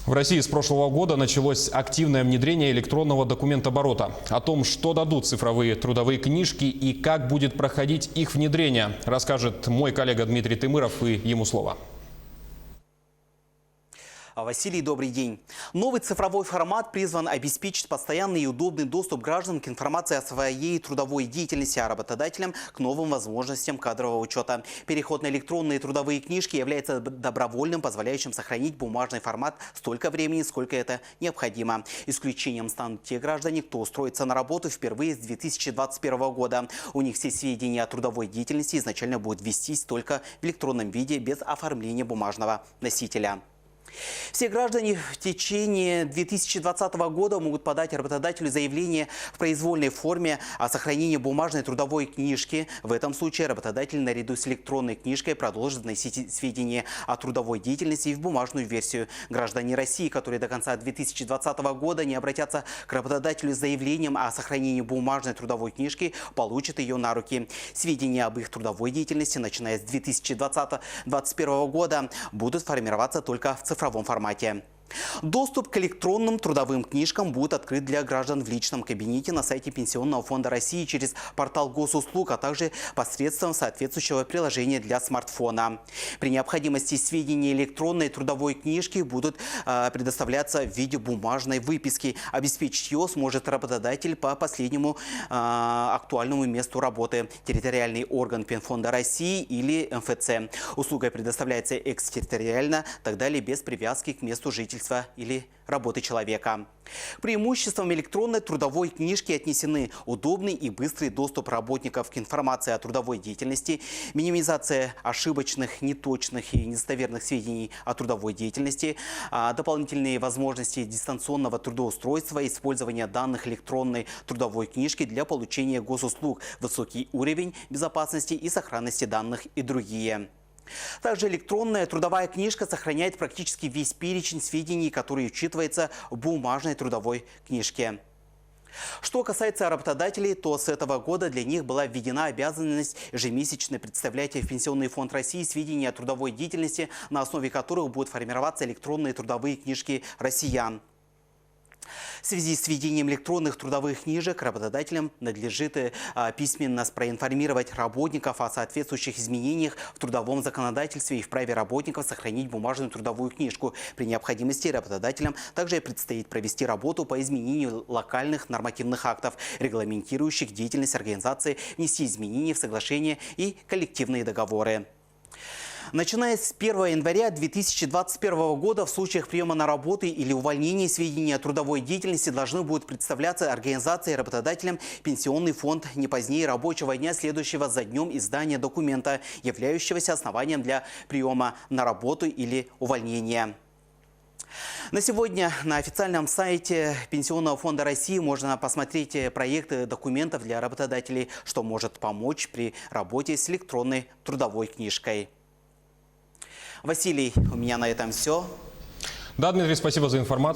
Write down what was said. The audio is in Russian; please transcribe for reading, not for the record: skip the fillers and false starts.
В России с прошлого года началось активное внедрение электронного документооборота. О том, что дадут цифровые трудовые книжки и как будет проходить их внедрение, расскажет мой коллега Дмитрий Тымыров, и ему слово. Василий, добрый день. Новый цифровой формат призван обеспечить постоянный и удобный доступ граждан к информации о своей трудовой деятельности, а работодателям к новым возможностям кадрового учета. Переход на электронные трудовые книжки является добровольным, позволяющим сохранить бумажный формат столько времени, сколько это необходимо. Исключением станут те граждане, кто устроится на работу впервые с 2021 года. У них все сведения о трудовой деятельности изначально будут вестись только в электронном виде без оформления бумажного носителя. Все граждане в течение 2020 года могут подать работодателю заявление в произвольной форме о сохранении бумажной трудовой книжки. В этом случае работодатель наряду с электронной книжкой продолжит вносить сведения о трудовой деятельности в бумажную версию. Граждане России, которые до конца 2020 года не обратятся к работодателю с заявлением о сохранении бумажной трудовой книжки, получат ее на руки. Сведения об их трудовой деятельности, начиная с 2021 года, будут формироваться только в цифровом формате. Доступ к электронным трудовым книжкам будет открыт для граждан в личном кабинете на сайте Пенсионного фонда России через портал госуслуг, а также посредством соответствующего приложения для смартфона. При необходимости сведения электронной трудовой книжки будут предоставляться в виде бумажной выписки. Обеспечить ее сможет работодатель по последнему актуальному месту работы – территориальный орган Пенфонда России или МФЦ. Услуга предоставляется экстерриториально, так далее, без привязки к месту жительства или работы человека. К преимуществам электронной трудовой книжки отнесены удобный и быстрый доступ работников к информации о трудовой деятельности, минимизация ошибочных, неточных и недостоверных сведений о трудовой деятельности, дополнительные возможности дистанционного трудоустройства, использование данных электронной трудовой книжки для получения госуслуг, высокий уровень безопасности и сохранности данных и другие. Также электронная трудовая книжка сохраняет практически весь перечень сведений, которые учитываются в бумажной трудовой книжке. Что касается работодателей, то с этого года для них была введена обязанность ежемесячно представлять в Пенсионный фонд России сведения о трудовой деятельности, на основе которых будут формироваться электронные трудовые книжки россиян. В связи с введением электронных трудовых книжек работодателям надлежит письменно проинформировать работников о соответствующих изменениях в трудовом законодательстве и в праве работников сохранить бумажную трудовую книжку. При необходимости работодателям также предстоит провести работу по изменению локальных нормативных актов, регламентирующих деятельность организации, внести изменения в соглашения и коллективные договоры. Начиная с 1 января 2021 года в случаях приема на работу или увольнения сведения о трудовой деятельности должны будут представляться организации и работодателям Пенсионный фонд не позднее рабочего дня, следующего за днем издания документа, являющегося основанием для приема на работу или увольнения. На сегодня на официальном сайте Пенсионного фонда России можно посмотреть проекты документов для работодателей, что может помочь при работе с электронной трудовой книжкой. Василий, у меня на этом все. Да, Дмитрий, спасибо за информацию.